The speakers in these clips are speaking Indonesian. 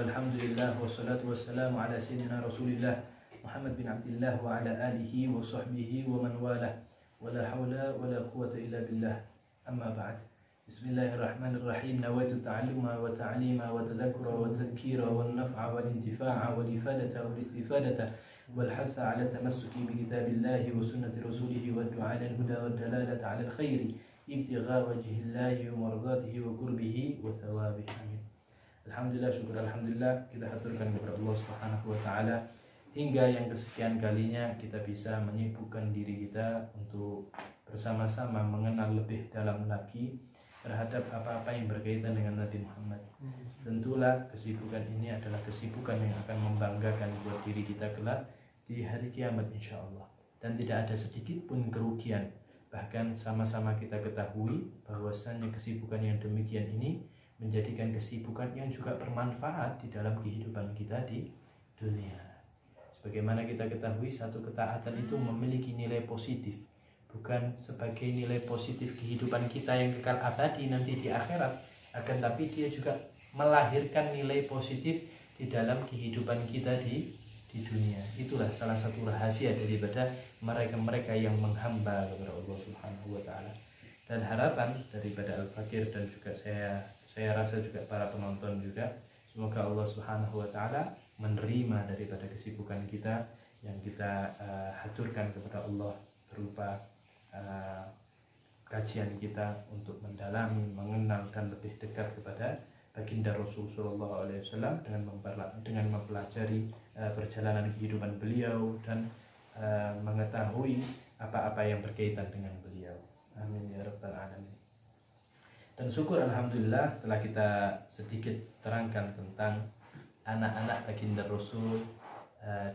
Alhamdulillah wassalatu wassalamu ala sayyidina Rasulillah Muhammad bin Abdullah wa ala alihi wa sahbihi wa man walah wa la hawla wa la quwwata illa billah. Amma ba'd. Bismillahirrahmanirrahim. Nawaitu ta'alluma wa ta'lima wa tadhakkura wa tadhkira wa naf'a wal intifa'a wal ifadata wal istifadata wal hatha ala tamassuki bi kitabillahi wa sunnati rasulih wa du'a al huda wa dalalata ala al khairi ibtigha wajhillahi wa mardatihi wa qurbihi wa thawabihi. Amin. Alhamdulillah, syukur alhamdulillah, kita haturkan kepada Allah Subhanahu wa taala hingga yang kesekian kalinya kita bisa menyibukkan diri kita untuk bersama-sama mengenal lebih dalam lagi terhadap apa-apa yang berkaitan dengan Nabi Muhammad. Tentulah kesibukan ini adalah kesibukan yang akan membanggakan buat diri kita kelak di hari kiamat insyaallah. Dan tidak ada sedikit pun kerugian. Bahkan sama-sama kita ketahui bahwasannya kesibukan yang demikian ini menjadikan kesibukan yang juga bermanfaat di dalam kehidupan kita di dunia. Sebagaimana kita ketahui, satu ketaatan itu memiliki nilai positif, bukan sebagai nilai positif kehidupan kita yang kekal abadi nanti di akhirat, akan tapi dia juga melahirkan nilai positif di dalam kehidupan kita di dunia. Itulah salah satu rahasia daripada mereka-mereka yang menghamba kepada Allah Subhanahu wa taala. Dan harapan daripada Al-Fakir dan juga saya rasa juga para penonton juga, semoga Allah Subhanahu wa taala menerima daripada kesibukan kita yang kita haturkan kepada Allah berupa kajian kita untuk mendalami, mengenal dan lebih dekat kepada baginda Rasul sallallahu alaihi wasallam dengan mempelajari perjalanan kehidupan beliau dan mengetahui apa-apa yang berkaitan dengan beliau. Amin ya rabbal alamin. Dan syukur alhamdulillah telah kita sedikit terangkan tentang anak-anak baginda Rasul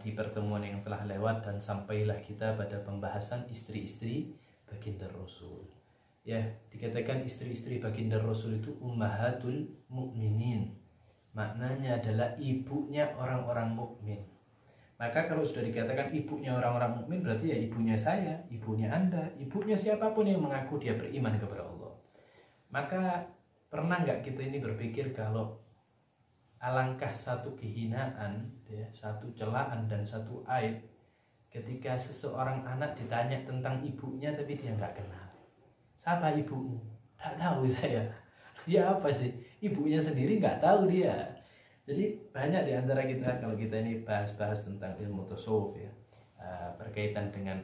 di pertemuan yang telah lewat, dan sampailah kita pada pembahasan istri-istri baginda Rasul. Ya, dikatakan istri-istri baginda Rasul itu ummahatul mukminin. Maknanya adalah ibunya orang-orang mukmin. Maka kalau sudah dikatakan ibunya orang-orang mukmin, berarti ya ibunya saya, ibunya Anda, ibunya siapapun yang mengaku dia beriman kepada Allah. Maka pernah nggak kita ini berpikir kalau alangkah satu kehinaan, ya, satu celaan dan satu aib ketika seseorang anak ditanya tentang ibunya tapi dia nggak kenal. Siapa ibumu? Nggak tahu saya. Dia apa sih? Ibunya sendiri nggak tahu dia. Jadi banyak di antara kita kalau kita ini bahas-bahas tentang ilmu tasawuf ya, berkaitan dengan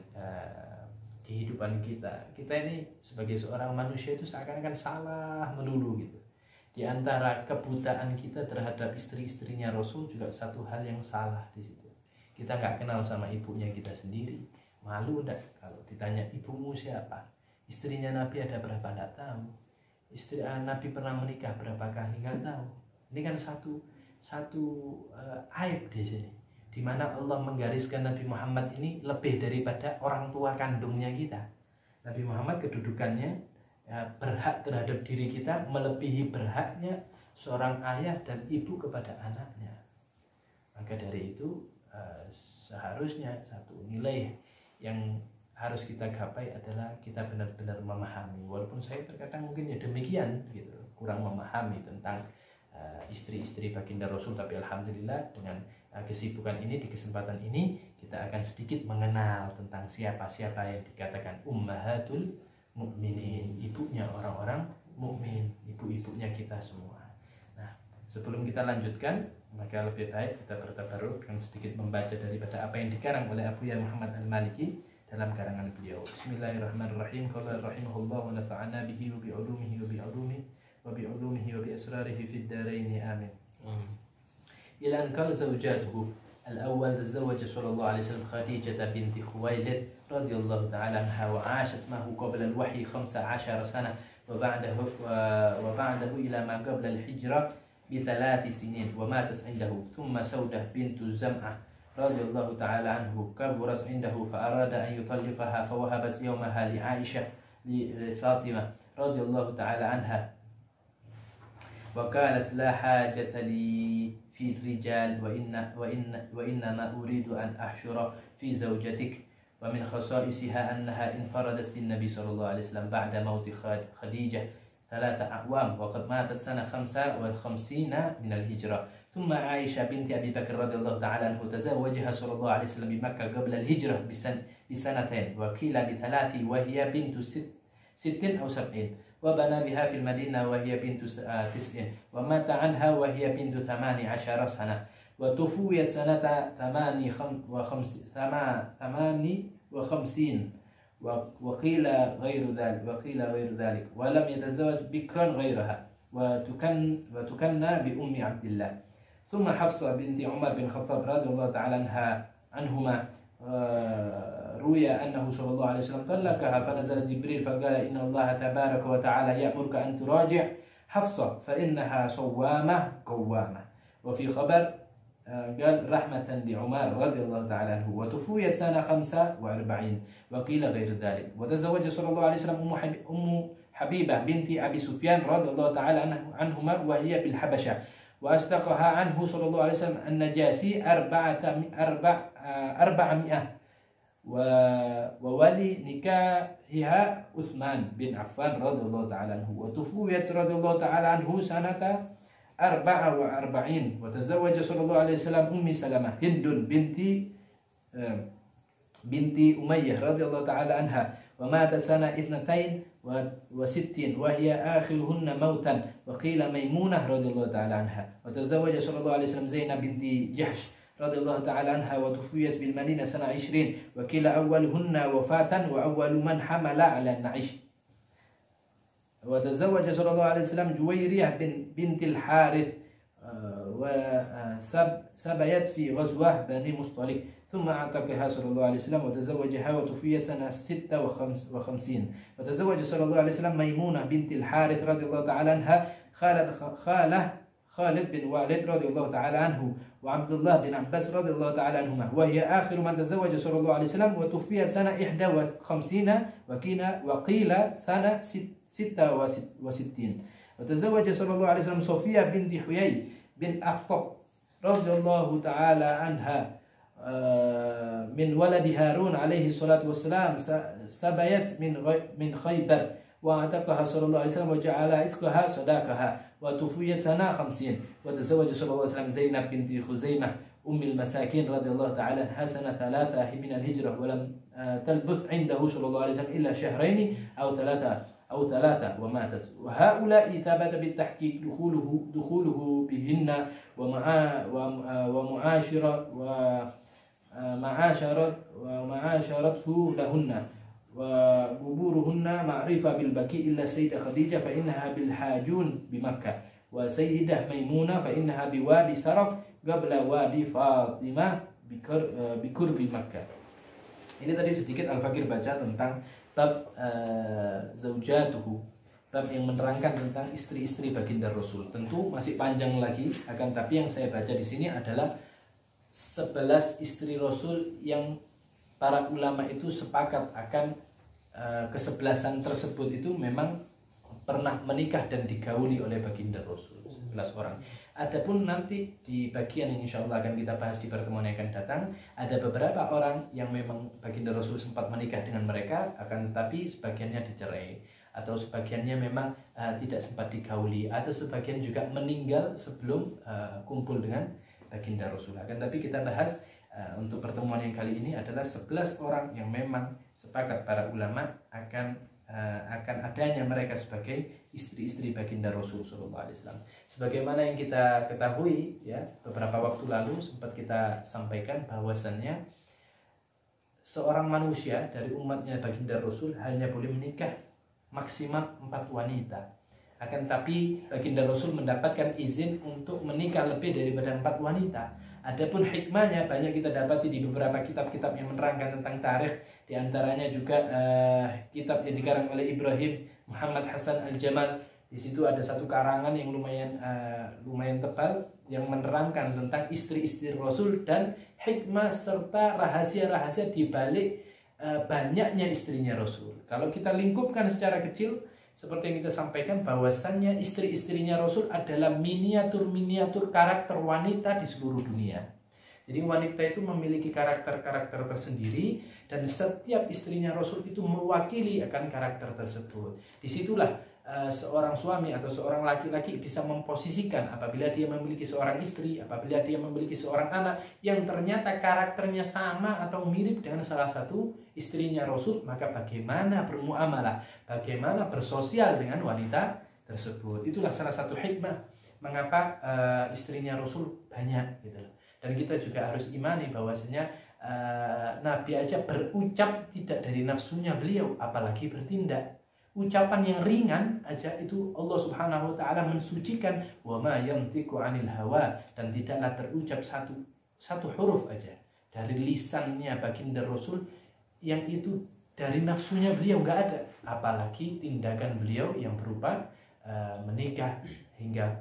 kehidupan kita ini sebagai seorang manusia itu seakan-akan salah melulu gitu. Di antara kebutaan kita terhadap istri-istrinya Rasul juga satu hal yang salah di situ. Kita nggak kenal sama ibunya kita sendiri. Malu enggak kalau ditanya ibumu siapa? Istrinya Nabi ada berapa? Enggak tahu. Istri Nabi pernah menikah berapa kali? Enggak tahu. Ini kan satu aib di sini, di mana Allah menggariskan Nabi Muhammad ini lebih daripada orang tua kandungnya kita. Nabi Muhammad kedudukannya berhak terhadap diri kita melebihi berhaknya seorang ayah dan ibu kepada anaknya. Maka dari itu seharusnya satu nilai yang harus kita gapai adalah kita benar-benar memahami. Walaupun saya terkadang mungkin ya demikian gitu, kurang memahami tentang istri-istri baginda Rasul, tapi alhamdulillah dengan kesibukan ini, di kesempatan ini kita akan sedikit mengenal tentang siapa-siapa yang dikatakan ummahatul mukminin, ibunya orang-orang mukmin, ibu-ibunya kita semua. Nah, sebelum kita lanjutkan, maka lebih baik kita bertabaruk dengan sedikit membaca daripada apa yang dikarang oleh Abuya Muhammad Al-Maliki dalam karangan beliau. Bismillahirrahmanirrahim. Qala rahimahullah wa nafa'ana bihi wa bi ulumihi wa bi ulumihi wa bi asrarihi fid darain. Amin. إلى أن قال زوجاته الأول تزوج صلى الله عليه وسلم خديجة بنت خويلد رضي الله تعالى عنها وعاشت معه قبل الوحي 15 سنة وبعده إلى ما قبل الهجرة ب3 سنين وماتت عنده. ثم سودة بنت زمعة رضي الله تعالى عنه كبرت عنده فأراد أن يطلقها فوهبت يومها لعائشة لفاطمة رضي الله تعالى عنها وقالت لا حاجة لي في الرجال وإنما أريد أن أحشر في زوجتك. ومن خصائصها أنها انفردت بالنبي صلى الله عليه وسلم بعد موت خديجة 3 أعوام وقد ماتت سنة 55 من الهجرة. ثم عائشة بنت أبي بكر رضي الله تعالى عنه تزوجها صلى الله عليه وسلم بمكة قبل الهجرة بسنتين، وقيل بثلاث وهي بنت 60 أو 70، وبنى بها في المدينة وهي بنت 90، ومات عنها وهي بنت 18 سنة، وتوفيت سنة 58، وقيل غير ذلك، ولم يتزوج بكرا غيرها، وتكنى بأم عبد الله. ثم حفصة بنت عمر بن الخطاب رضي الله تعالى عنهما روي أنه صلى الله عليه وسلم طلقها، فنزل جبريل فقال إن الله تبارك وتعالى يأمرك أن تراجع حفصة فإنها صوامة قوامة. وفي خبر قال رحمة لعمر رضي الله تعالى عنه، وتوفيت سنة 45، وقيل غير ذلك. وتزوج صلى الله عليه وسلم أم حبيبة بنت أبي سفيان رضي الله تعالى عنهما وهي بالحبشة، وأصدقها عنه صلى الله عليه وسلم النجاشي 400، وولي نكاحها عثمان بن عفان رضي الله تعالى عنه. وتوفيت رضي الله تعالى عنه سنة 44، وتزوج صلى الله عليه وسلم أم سلمة هند بنت أمية رضي الله تعالى عنها، ومات سنة 62، وهي آخرهن موتا، وقيل ميمونة رضي الله تعالى عنها. وتزوج صلى الله عليه وسلم زينب بنت جحش رضي الله تعالى عنها، وتوفيت بالمدينة سنة 20، وقيل أولهن وفاة وأول من حمل على النعيش. وتزوج صلى الله عليه وسلم جويرية بنت الحارث، وسبيت في غزوة بني مصطلق، ثم اعتقها صلى الله عليه وسلم وتزوجها، وتوفيت سنة 56. وتزوج صلى الله عليه وسلم ميمونة بنت الحارث رضي الله تعالى عنها خالد بن والد رضي الله تعالى عنه، وعبد الله بن عباس رضي الله تعالى عنهما، وهي آخر من تزوج صلى الله عليه وسلم، وتوفي سنة 51، وقيل سنة 66. وتزوج صلى الله عليه وسلم صفية بنت حيي بن أخطب رضي الله تعالى عنها من ولد هارون عليه الصلاة والسلام، سبيت من خيبر، واعتقها صلى الله عليه وسلم وجعل عتقها صداقها، وتوفيت سنة 50. وتزوج صلى الله عليه وسلم زينب بنت خزيمة أم المساكين رضي الله تعالى عنها سنة 3 من الهجرة، ولم تلبث عنده صلى الله عليه وسلم إلا شهرين أو ثلاثة وماتت. وهؤلاء ثبت بالتحقيق دخوله بهن ومعاشرته لهن، وقبورهن معرفة بالبكي إلا السيدة خديجة فإنها بالحاجون بمكة، وسيدة ميمونة فإنها بوادي سرف قبل وادي فاطمة بقرب Makkah. Ini tadi sedikit Al-Fakir baca tentang bab zaujatuhu, bab yang menerangkan tentang istri-istri baginda Rasul. Tentu masih panjang lagi, akan tapi yang saya baca di sini adalah 11 istri Rasul yang para ulama itu sepakat akan kesebelasan tersebut itu memang pernah menikah dan digauli oleh baginda Rasul, 11 orang. Adapun nanti di bagian yang insya Allah akan kita bahas di pertemuan yang akan datang, ada beberapa orang yang memang baginda Rasul sempat menikah dengan mereka, akan tetapi sebagiannya dicerai, atau sebagiannya memang tidak sempat digauli, atau sebagian juga meninggal sebelum kumpul dengan baginda Rasul. Akan tapi kita bahas untuk pertemuan yang kali ini adalah 11 orang yang memang sepakat para ulama akan adanya mereka sebagai istri-istri baginda Rasul sallallahu alaihi wasallam. Sebagaimana yang kita ketahui ya, beberapa waktu lalu sempat kita sampaikan bahwasannya seorang manusia dari umatnya baginda Rasul hanya boleh menikah maksimal 4 wanita. Akan tapi baginda Rasul mendapatkan izin untuk menikah lebih daripada 4 wanita. Adapun hikmahnya banyak kita dapati di beberapa kitab-kitab yang menerangkan tentang tarikh, di antaranya juga kitab yang dikarang oleh Ibrahim Muhammad Hasan Al-Jamal. Di situ ada satu karangan yang lumayan tebal yang menerangkan tentang istri-istri Rasul dan hikmah serta rahasia-rahasia di balik banyaknya istrinya Rasul. Kalau kita lingkupkan secara kecil, seperti yang kita sampaikan bahwasannya istri-istrinya Rasul adalah miniatur-miniatur karakter wanita di seluruh dunia. Jadi wanita itu memiliki karakter-karakter tersendiri dan setiap istrinya Rasul itu mewakili akan karakter tersebut. Disitulah seorang suami atau seorang laki-laki bisa memposisikan apabila dia memiliki seorang istri, apabila dia memiliki seorang anak yang ternyata karakternya sama atau mirip dengan salah satu istrinya Rasul, maka bagaimana bermuamalah, bagaimana bersosial dengan wanita tersebut. Itulah salah satu hikmah mengapa istrinya Rasul banyak gitu. Dan kita juga harus imani bahwasanya Nabi aja berucap tidak dari nafsunya beliau, apalagi bertindak. Ucapan yang ringan aja itu Allah Subhanahu wa taala mensucikan, wa ma yantiqu 'anil hawa, dan tidaklah terucap satu huruf aja dari lisannya baginda Rasul yang itu dari nafsunya beliau, nggak ada, apalagi tindakan beliau yang berupa menikah hingga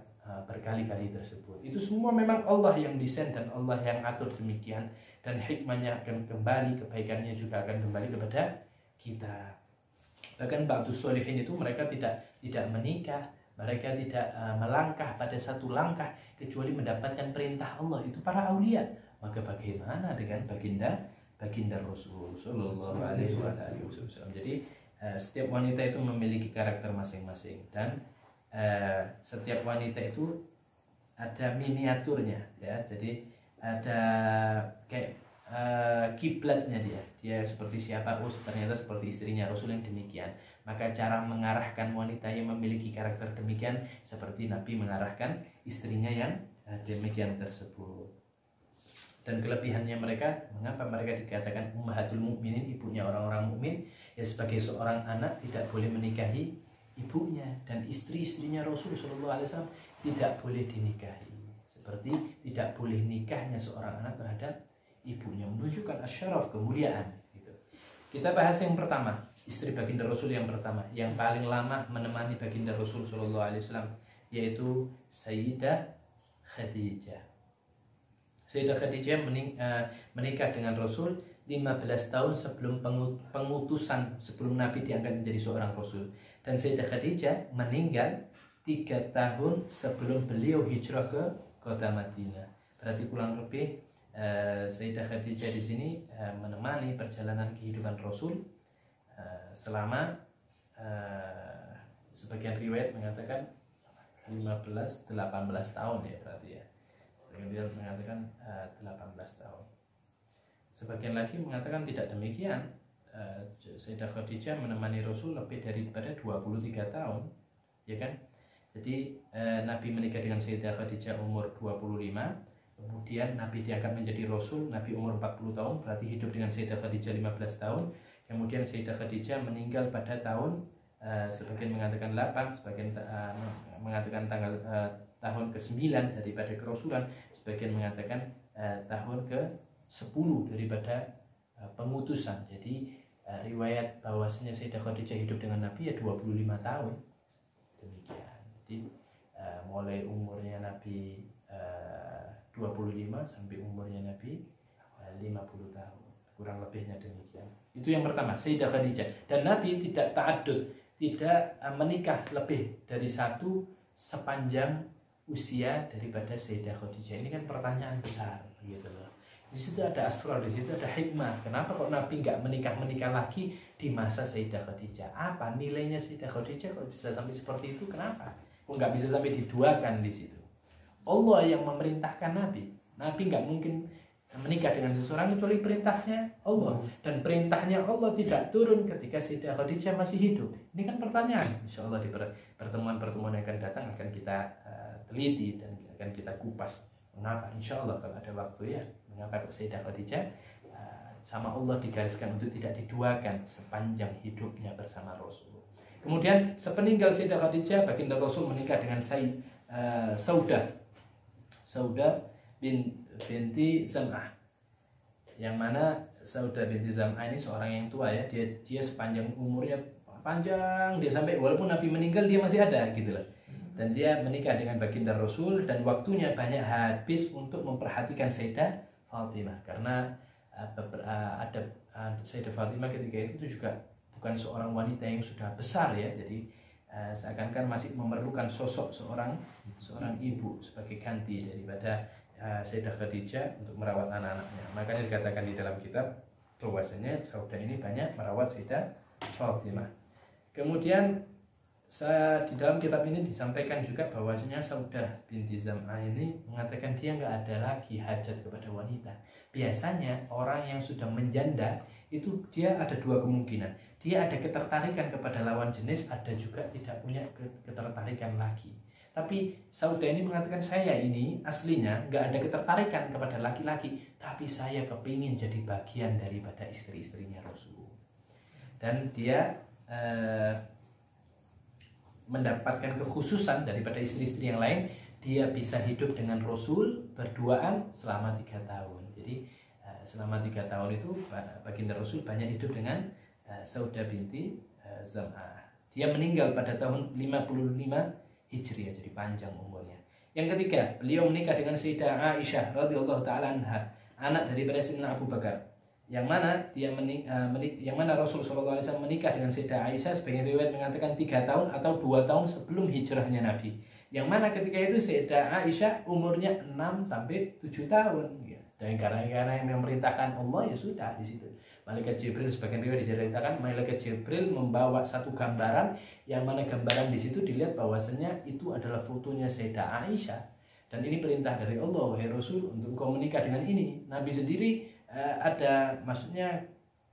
berkali-kali tersebut. Itu semua memang Allah yang desain dan Allah yang atur demikian, dan hikmahnya akan kembali, kebaikannya juga akan kembali kepada kita. Bahkan ba'dus sholihin itu mereka tidak menikah, mereka tidak melangkah pada satu langkah kecuali mendapatkan perintah Allah, itu para aulia. Maka bagaimana dengan baginda Rasul sallallahu alaihi wasallam. Jadi setiap wanita itu memiliki karakter masing-masing, dan setiap wanita itu ada miniaturnya ya. Jadi ada kayak kiblatnya dia seperti siapa, ternyata seperti istrinya Rasul yang demikian. Maka cara mengarahkan wanita yang memiliki karakter demikian seperti Nabi mengarahkan istrinya yang demikian tersebut. Dan kelebihannya mereka, mengapa mereka dikatakan ummahatul mukminin, ibunya orang-orang mukmin? Ya sebagai seorang anak tidak boleh menikahi ibunya, dan istri-istrinya Rasul sallallahu alaihi wasallam tidak boleh dinikahi. Seperti tidak boleh nikahnya seorang anak terhadap ibunya, menunjukkan asyaraf, kemuliaan gitu. Kita bahas yang pertama, istri baginda Rasul yang pertama, yang paling lama menemani baginda Rasul sallallahu alaihi wasallam, yaitu Sayyidah Khadijah. Sayyidah Khadijah menikah dengan Rasul 15 tahun sebelum pengutusan, sebelum Nabi diangkat menjadi seorang Rasul. Dan Sayyidah Khadijah meninggal 3 tahun sebelum beliau hijrah ke kota Madinah. Berarti kurang lebih Sayyidah Khadijah di sini menemani perjalanan kehidupan Rasul selama sebagian riwayat mengatakan 15-18 tahun ya, berarti ya. Sebagian riwayat mengatakan 18 tahun. Sebagian lagi mengatakan tidak demikian. Sayyidah Khadijah menemani Rasul lebih daripada 23 tahun, ya kan? Jadi Nabi menikah dengan Sayyidah Khadijah umur 25. Kemudian Nabi diangkat menjadi Rasul, Nabi umur 40 tahun, berarti hidup dengan Sayyidah Khadijah 15 tahun. Kemudian Sayyidah Khadijah meninggal pada tahun, sebagian mengatakan 8, sebagian mengatakan tahun ke-9 daripada kerasulan, sebagian mengatakan tahun ke-10 daripada pengutusan. Jadi riwayat bahwasanya Sayyidah Khadijah hidup dengan Nabi ya 25 tahun. Demikian. Jadi mulai umurnya Nabi 25 sampai umurnya Nabi 50 tahun, kurang lebihnya demikian. Itu yang pertama, Sayyidah Khadijah. Dan Nabi tidak ta'addud, tidak menikah lebih dari satu sepanjang usia daripada Sayyidah Khadijah. Ini kan pertanyaan besar gitu loh. Di situ ada asrar, di situ ada hikmah. Kenapa kok Nabi nggak menikah lagi di masa Sayyidah Khadijah? Apa nilainya Sayyidah Khadijah kok bisa sampai seperti itu? Kenapa? Kok nggak bisa sampai diduakan di situ? Allah yang memerintahkan Nabi. Nabi nggak mungkin menikah dengan seseorang kecuali perintahnya Allah. Dan perintahnya Allah tidak turun ketika Sayyidah Khadijah masih hidup. Ini kan pertanyaan. Insya Allah di pertemuan-pertemuan yang akan datang akan kita teliti dan akan kita kupas. Mengapa? Insya Allah kalau ada waktu ya. Mengapa Sayyidah Khadijah sama Allah digariskan untuk tidak diduakan sepanjang hidupnya bersama Rasul. Kemudian sepeninggal Sayyidah Khadijah, baginda Rasul menikah dengan Saudah binti Zam'ah, yang mana Saudah binti Zam'ah ini seorang yang tua ya, dia sepanjang umurnya panjang, dia sampai walaupun Nabi meninggal dia masih ada gitu loh. Dan dia menikah dengan baginda Rasul, dan waktunya banyak habis untuk memperhatikan Sayyidah Fatimah, karena ada Sayyidah Fatimah ketika itu juga bukan seorang wanita yang sudah besar ya, jadi seakan-akan masih memerlukan sosok seorang ibu sebagai ganti daripada Sayyidah Khadijah untuk merawat anak-anaknya. Makanya dikatakan di dalam kitab bahwasanya Saudah ini banyak merawat Sayyidah Fatimah. Kemudian di dalam kitab ini disampaikan juga bahwasanya Saudah binti Zam'ah ini mengatakan dia nggak ada lagi hajat kepada wanita. Biasanya orang yang sudah menjanda itu dia ada dua kemungkinan. Dia ada ketertarikan kepada lawan jenis, ada juga tidak punya ketertarikan lagi. Tapi Saudah ini mengatakan, saya ini aslinya nggak ada ketertarikan kepada laki-laki, tapi saya kepingin jadi bagian daripada istri-istrinya Rasul. Dan dia mendapatkan kekhususan daripada istri-istri yang lain, dia bisa hidup dengan Rasul berduaan selama 3 tahun. Jadi selama 3 tahun itu baginda Rasul banyak hidup dengan Saudah binti Zam'ah. Dia meninggal pada tahun 55 Hijriah, jadi panjang umurnya. Yang ketiga, beliau menikah dengan Sayyidah Aisyah radhiyallahu taala anha, anak daripada Sayyidina Abu Bakar. Yang mana yang mana Rasul sallallahu alaihi wasallam menikah dengan Sayyidah Aisyah, sebagian riwayat mengatakan 3 tahun atau 2 tahun sebelum hijrahnya Nabi. Yang mana ketika itu Sayyidah Aisyah umurnya 6 sampai 7 tahun. Dan karena yang memerintahkan Allah, ya sudah di situ. Malaikat Jibril, sebagian riwayat diceritakan Malaikat Jibril membawa satu gambaran, yang mana gambaran di situ dilihat bahwasanya itu adalah fotonya Sayyidah Aisyah. Dan ini perintah dari Allah, wahai Rasul, untuk kau menikah dengan ini. Nabi sendiri maksudnya,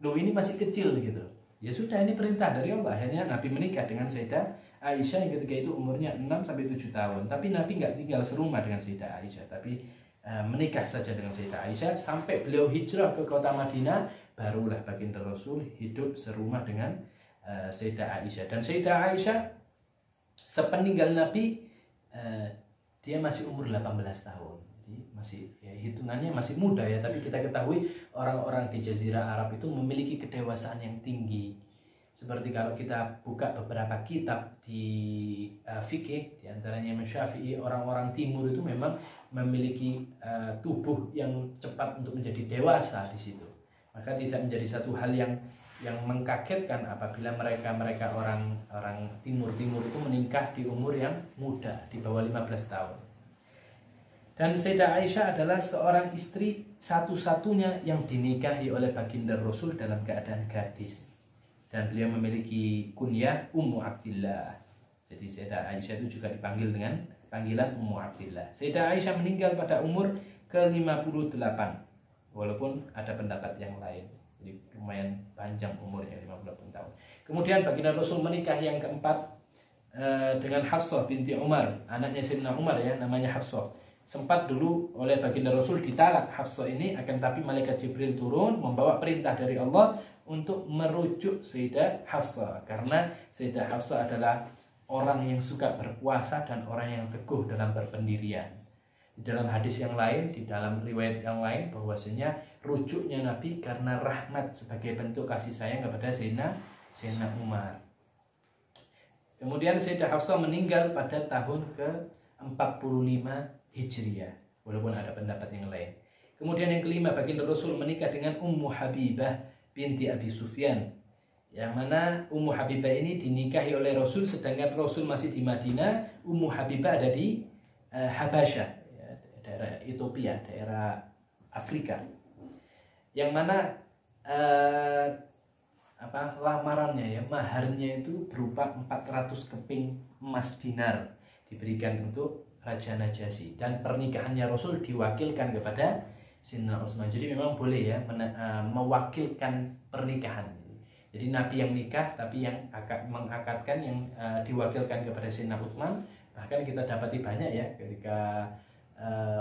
loh ini masih kecil gitu. Ya sudah, ini perintah dari Allah. Akhirnya Nabi menikah dengan Sayyidah Aisyah yang ketika itu umurnya 6 sampai 7 tahun. Tapi Nabi nggak tinggal serumah dengan Sayyidah Aisyah, tapi menikah saja dengan Sayyidah Aisyah sampai beliau hijrah ke kota Madinah. Barulah baginda Rasul hidup serumah dengan Sayyidah Aisyah. Dan Sayyidah Aisyah sepeninggal Nabi dia masih umur 18 tahun. Masih ya, hitungannya masih muda ya, tapi kita ketahui orang-orang di Jazirah Arab itu memiliki kedewasaan yang tinggi. Seperti kalau kita buka beberapa kitab di fikih, diantaranya Imam Syafi'i, orang-orang timur itu memang memiliki tubuh yang cepat untuk menjadi dewasa di situ. Maka tidak menjadi satu hal yang mengkagetkan apabila mereka orang timur itu menikah di umur yang muda, di bawah 15 tahun. Dan Sayyidah Aisyah adalah seorang istri satu-satunya yang dinikahi oleh baginda Rasul dalam keadaan gadis. Dan beliau memiliki kunyah Ummu Abdillah. Jadi Sayyidah Aisyah itu juga dipanggil dengan panggilan Ummu Abdillah. Sayyidah Aisyah meninggal pada umur ke-58. Walaupun ada pendapat yang lain. Jadi lumayan panjang umurnya, 58 tahun. Kemudian baginda Rasul menikah yang keempat dengan Hafsah binti Umar, anaknya Sayyidina Umar ya, namanya Hafsah. Sempat dulu oleh baginda Rasul ditalak Hafsah ini, akan tapi malaikat Jibril turun membawa perintah dari Allah untuk merujuk Sayyidah Hafsah, karena Sayyidah Hafsah adalah orang yang suka berpuasa dan orang yang teguh dalam berpendirian. Di dalam hadis yang lain, di dalam riwayat yang lain, bahwasanya rujuknya Nabi karena rahmat sebagai bentuk kasih sayang kepada Sayyidina Umar. Kemudian Sayyidah Hafsah meninggal pada tahun ke-45 Hijriah, walaupun ada pendapat yang lain. Kemudian yang kelima, baginda Rasul menikah dengan Ummu Habibah binti Abi Sufyan, yang mana Ummu Habibah ini dinikahi oleh Rasul sedangkan Rasul masih di Madinah. Ummu Habibah ada di Habasyah, daerah Ethiopia, daerah Afrika, yang mana lamarannya ya, maharnya itu berupa 400 keping emas dinar diberikan untuk Raja Najasyi, dan pernikahannya Rasul diwakilkan kepada Sayyidina Utsman. Jadi memang boleh ya mewakilkan pernikahan. Jadi Nabi yang nikah, tapi yang mengakadkan yang diwakilkan kepada Sayyidina Utsman. Bahkan kita dapati banyak ya ketika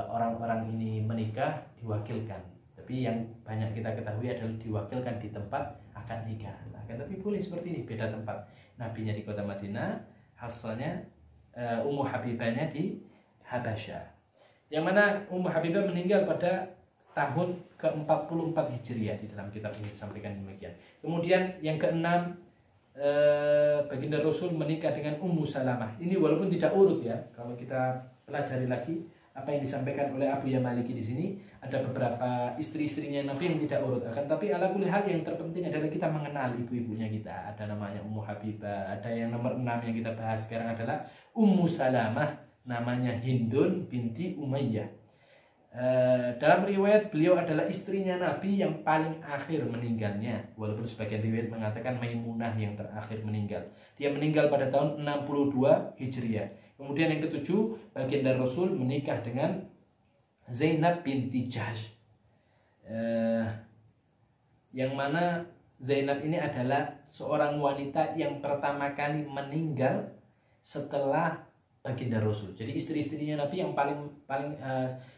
orang-orang ini menikah diwakilkan. Tapi yang banyak kita ketahui adalah diwakilkan di tempat akad nikah. Nah, tapi boleh seperti ini, beda tempat. Nabinya di kota Madinah, Hafsahnya Ummu Habibahnya di Habasyah. Yang mana Ummu Habibah meninggal pada tahun ke-44 Hijriah, di dalam kitab ini disampaikan demikian. Kemudian yang keenam, baginda Rasul menikah dengan Ummu Salamah. Ini walaupun tidak urut ya, kalau kita pelajari lagi apa yang disampaikan oleh Abu Yamaliki di sini, ada beberapa istri-istrinya Nabi yang tidak urut. Akan tapi ala kulli hal yang terpenting adalah kita mengenal ibu-ibunya kita. Ada namanya Ummu Habibah, ada yang nomor 6 yang kita bahas sekarang adalah Ummu Salamah, namanya Hindun binti Umayyah. Dalam riwayat beliau adalah istrinya Nabi yang paling akhir meninggalnya, walaupun sebagian riwayat mengatakan Maimunah yang terakhir meninggal. Dia meninggal pada tahun 62 Hijriah. Kemudian yang ketujuh, baginda Rasul menikah dengan Zainab binti Jahsh, yang mana Zainab ini adalah seorang wanita yang pertama kali meninggal setelah baginda Rasul. Jadi istri-istrinya Nabi yang paling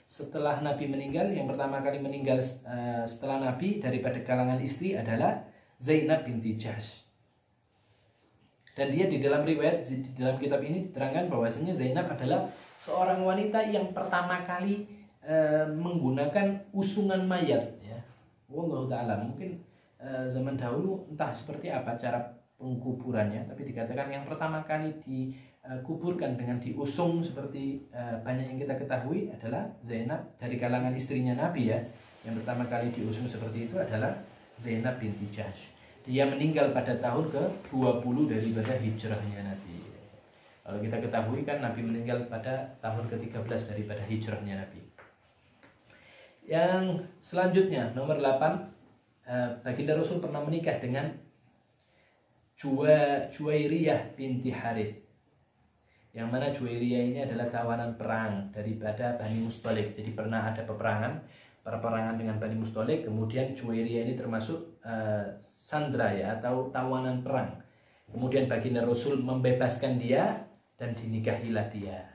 setelah Nabi meninggal, yang pertama kali meninggal setelah Nabi daripada kalangan istri adalah Zainab binti Jahsh. Dan dia di dalam riwayat, di dalam kitab ini diterangkan bahwasanya Zainab adalah seorang wanita yang pertama kali menggunakan usungan mayat, ya. Wallahu ta'ala, mungkin zaman dahulu entah seperti apa cara pengkuburannya, tapi dikatakan yang pertama kali dikuburkan dengan diusung seperti banyak yang kita ketahui adalah Zainab dari kalangan istrinya Nabi, ya. Yang pertama kali diusung seperti itu adalah Zainab binti Jahsh. Dia meninggal pada tahun ke-20 daripada hijrahnya Nabi. Kalau kita ketahui kan Nabi meninggal pada tahun ke-13 daripada hijrahnya Nabi. Yang selanjutnya nomor 8, baginda Rasul pernah menikah dengan Juwairiyah binti Harith, yang mana Juwairiyah ini adalah tawanan perang daripada Bani Mustalik. Jadi pernah ada perperangan dengan Bani Mustalik, kemudian Juwairiyah ini termasuk sandra, ya, atau tawanan perang. Kemudian baginda Rasul membebaskan dia dan dinikahilah dia,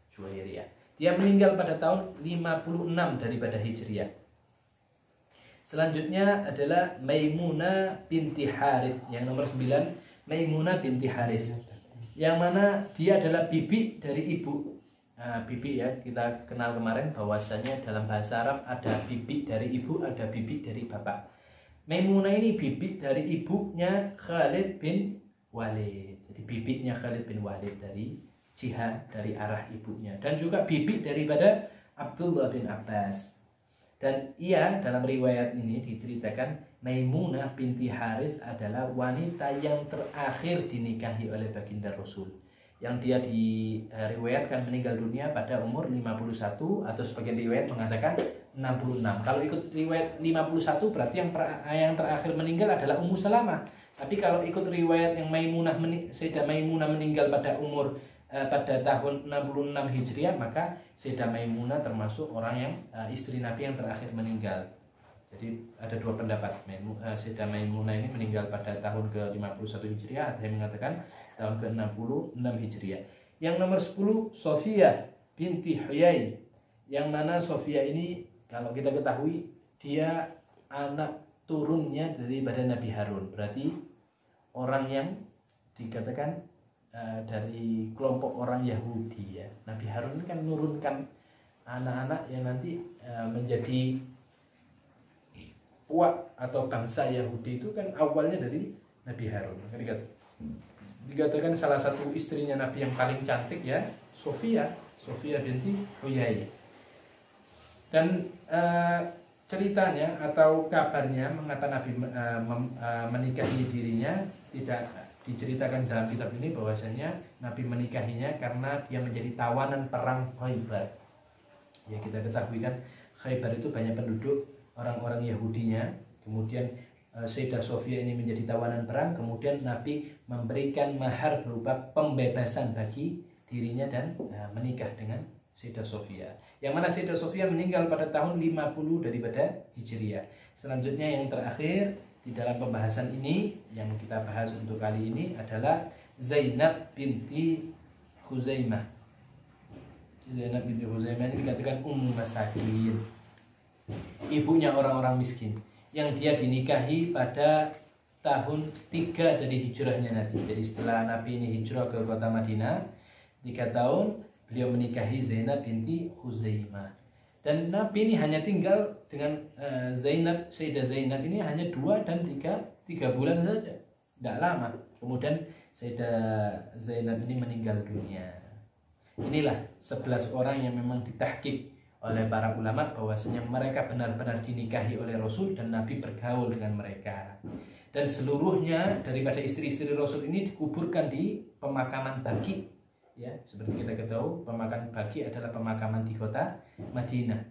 Juwairiyah. Dia meninggal pada tahun 56 daripada Hijriah. Selanjutnya adalah Maimunah binti Harith, yang nomor 9, Maimunah binti Harith, yang mana dia adalah bibi dari ibu. Bibi, ya, kita kenal kemarin bahwasanya dalam bahasa Arab ada bibi dari ibu, ada bibi dari bapak. Maimunah ini bibi dari ibunya Khalid bin Walid. Jadi bibinya Khalid bin Walid dari jihad, dari arah ibunya, dan juga bibi daripada Abdullah bin Abbas. Dan ia dalam riwayat ini diceritakan Maimunah binti Haris adalah wanita yang terakhir dinikahi oleh baginda Rasul, yang dia diriwayatkan meninggal dunia pada umur 51, atau sebagian riwayat mengatakan 66. Kalau ikut riwayat 51 berarti yang terakhir meninggal adalah Ummu Salamah. Tapi kalau ikut riwayat yang Sayyidah Maimunah meninggal pada pada tahun 66 Hijriah, maka Sayyidah Maimunah termasuk orang yang istri Nabi yang terakhir meninggal. Jadi ada dua pendapat. Sayyidah Maimunah ini meninggal pada tahun ke-51 Hijriah, ada yang mengatakan tahun ke-66 Hijriah. Yang nomor 10, Sofiyah binti Huyai, yang mana Sofiyah ini kalau kita ketahui dia anak turunnya daripada Nabi Harun. Berarti orang yang dikatakan dari kelompok orang Yahudi, ya. Nabi Harun kan menurunkan anak-anak yang nanti menjadi uak atau bangsa Yahudi, itu kan awalnya dari Nabi Harun. Dikatakan salah satu istrinya Nabi yang paling cantik, ya, Sofiyah binti Huyai. Dan ceritanya atau kabarnya mengapa Nabi menikahi dirinya tidak diceritakan dalam kitab ini, bahwasanya Nabi menikahinya karena dia menjadi tawanan perang Khaybar. Ya, kita ketahui kan Khaybar itu banyak penduduk orang-orang Yahudinya. Kemudian Sayyidah Sofiyah ini menjadi tawanan perang. Kemudian Nabi memberikan mahar berupa pembebasan bagi dirinya dan menikah dengan Sayyidah Sofiyah. Yang mana Sayyidah Sofiyah meninggal pada tahun 50 daripada Hijriah. Selanjutnya yang terakhir di dalam pembahasan ini yang kita bahas untuk kali ini adalah Zainab binti Khuzaimah. Zainab binti Khuzaimah ini dikatakan Ummu Masakin, ibunya orang-orang miskin, yang dia dinikahi pada tahun 3 dari hijrahnya Nabi. Jadi setelah Nabi ini hijrah ke kota Madinah 3 tahun, beliau menikahi Zainab binti Khuzaimah. Dan Nabi ini hanya tinggal dengan Sayyidah Zainab ini hanya 2 dan 3 bulan saja, tidak lama. Kemudian Sayyidah Zainab ini meninggal dunia. Inilah 11 orang yang memang ditahqiq oleh para ulama bahwasanya mereka benar-benar dinikahi oleh Rasul dan Nabi bergaul dengan mereka. Dan seluruhnya daripada istri-istri Rasul ini dikuburkan di pemakaman Baqi. Ya, seperti kita ketahui, pemakaman Baqi adalah pemakaman di kota Madinah.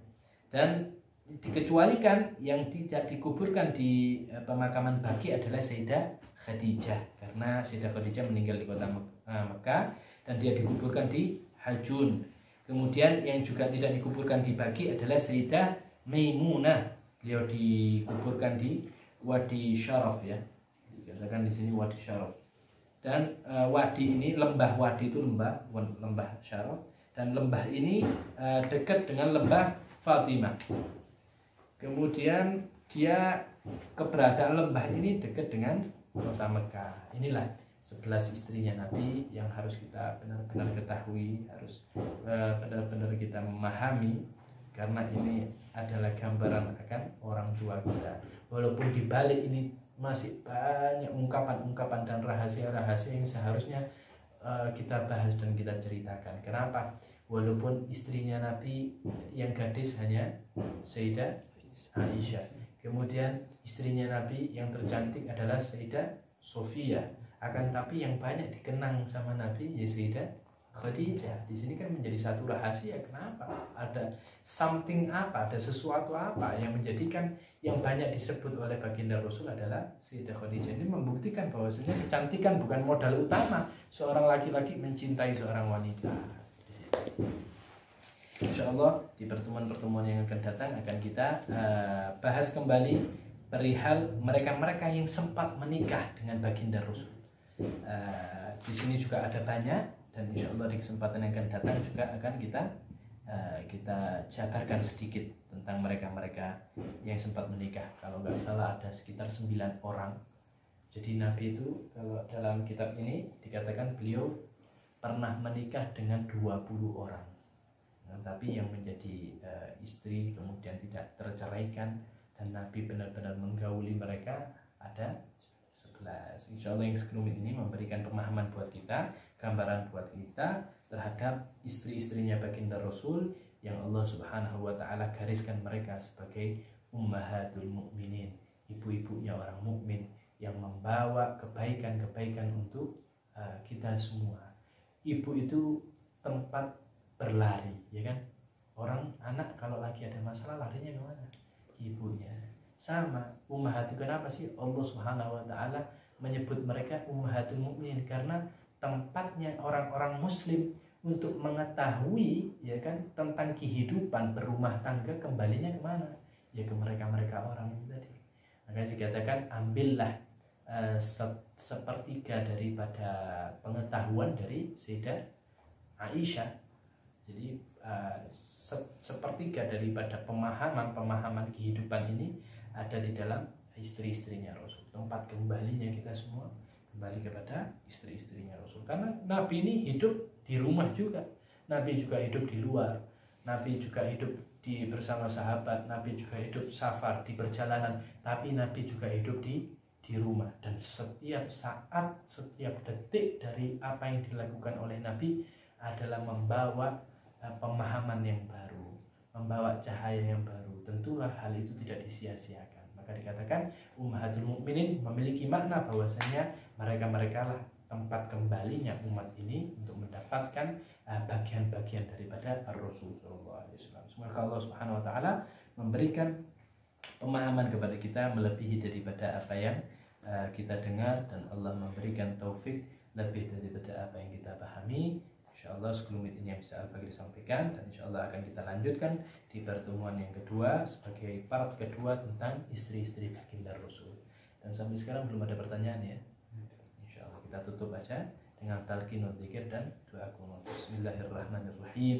Dan dikecualikan yang tidak dikuburkan di pemakaman Baqi adalah Sayyidah Khadijah, karena Sayyidah Khadijah meninggal di kota Mekah dan dia dikuburkan di Hajun. Kemudian yang juga tidak dikuburkan di Baqi adalah Sayyidah Maimunah, beliau dikuburkan di Wadi Syaraf, ya, dikatakan di sini Wadi Syaraf. Dan wadi ini, lembah wadi itu lembah Syaraf, dan lembah ini dekat dengan lembah Fatimah. Kemudian dia, keberadaan lembah ini dekat dengan kota Mekah. Inilah 11 istrinya Nabi yang harus kita benar-benar ketahui, harus benar-benar kita memahami, karena ini adalah gambaran akan orang tua kita. Walaupun di balik ini masih banyak ungkapan-ungkapan dan rahasia-rahasia yang seharusnya kita bahas dan kita ceritakan. Kenapa? Walaupun istrinya Nabi yang gadis hanya Sayyidah Aisyah, kemudian istrinya Nabi yang tercantik adalah Sayyidah Sofia, akan tapi yang banyak dikenang sama Nabi ya Sayyidah Khadijah. Di sini kan menjadi satu rahasia. Kenapa? Ada something apa, ada sesuatu apa yang menjadikan yang banyak disebut oleh baginda Rasul adalah Sayyidah Khadijah. Ini membuktikan bahwasanya kecantikan bukan modal utama seorang laki-laki mencintai seorang wanita. Insya Allah di pertemuan-pertemuan yang akan datang akan kita bahas kembali perihal mereka-mereka yang sempat menikah dengan baginda Rasul. Di sini juga ada banyak, dan insya Allah di kesempatan yang akan datang juga akan kita jabarkan sedikit tentang mereka-mereka yang sempat menikah. Kalau nggak salah ada sekitar 9 orang. Jadi Nabi itu kalau dalam kitab ini dikatakan beliau pernah menikah dengan 20 orang. Tapi yang menjadi istri kemudian tidak terceraikan dan Nabi benar-benar menggauli mereka ada 11. Insya Allah yang sekelumit ini memberikan pemahaman buat kita, gambaran buat kita terhadap istri-istrinya baginda Rasul yang Allah Subhanahu wa Ta'ala gariskan mereka sebagai ummahatul mukminin, ibu-ibunya orang mukmin yang membawa kebaikan-kebaikan untuk kita semua. Ibu itu tempat berlari, ya kan? Orang anak kalau lagi ada masalah larinya kemana? Ibunya. Sama ummahat, kenapa sih Allah Subhanahu wa Ta'ala menyebut mereka ummahatul mukminin? Karena tempatnya orang-orang muslim untuk mengetahui, ya kan, tentang kehidupan berumah tangga kembalinya kemana? Ya ke mereka-mereka orang itu tadi. Maka dikatakan ambillah sepertiga daripada pengetahuan dari Sayyidah Aisyah. Jadi sepertiga daripada pemahaman kehidupan ini ada di dalam istri-istrinya Rasul. Tempat kembalinya kita semua kembali kepada istri-istrinya Rasul. Karena Nabi ini hidup di rumah juga. Nabi juga hidup di luar. Nabi juga hidup bersama sahabat. Nabi juga hidup safar di perjalanan. Tapi Nabi juga hidup di rumah. Dan setiap saat, setiap detik dari apa yang dilakukan oleh Nabi adalah membawa pemahaman yang baru, membawa cahaya yang baru. Tentulah hal itu tidak disia-siakan. Maka dikatakan ummahatul mukminin memiliki makna bahwasanya mereka-mereka lah tempat kembalinya umat ini untuk mendapatkan bagian-bagian daripada Rasul sallallahu alaihi wasallam. Semoga Allah Subhanahu wa Ta'ala memberikan pemahaman kepada kita melebihi daripada apa yang kita dengar, dan Allah memberikan taufik lebih daripada apa yang kita pahami. InsyaAllah sekelumit ini yang bisa Al-Bagir sampaikan, dan insyaAllah akan kita lanjutkan di pertemuan yang kedua sebagai part kedua tentang istri-istri baginda Rasul. Dan sampai sekarang belum ada pertanyaan ya. InsyaAllah kita tutup aja dengan talqinul dzikir dan doa qunut. Bismillahirrahmanirrahim.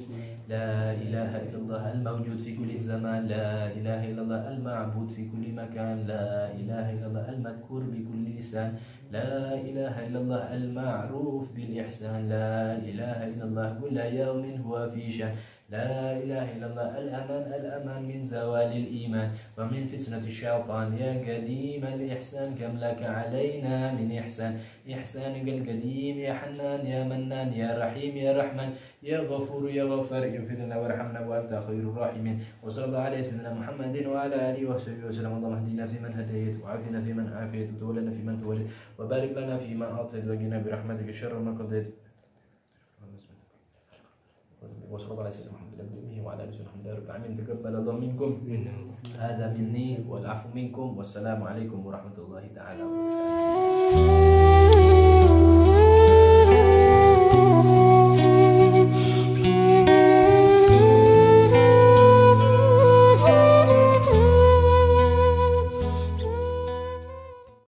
La ilaha illallah al-mawjud fi kulli zaman, la ilaha illallah al-ma'bud fi kulli makan, la ilaha illallah al-madhkur bi kulli lisan, لا إله إلا الله المعروف بالإحسان، لا إله إلا الله كل يوم هو في شأن، لا إله إلا الله الأمان من زوال الإيمان ومن فتنة الشيطان، يا قديم الإحسان كم لك علينا من إحسان، إحسانك القديم يا حنان يا منان يا رحيم يا رحمن يا غفور يا غفار، اغفر لنا وارحمنا وأنت خير الراحمين. وصلى الله على سيدنا محمد وعلى آله وصحبه وسلم. اللهم اهدنا فيمن هديت وعافنا فيمن عافيت وتولنا فيمن توليت وبارك لنا فيما أعطيت وقنا برحمتك شر ما قضيت. وصلى الله على سيدنا محمد وعلى اله وصحبه رب العالمين تقبل الله منكم هذا مني والعفو منكم والسلام عليكم ورحمة الله تعالى وبركاته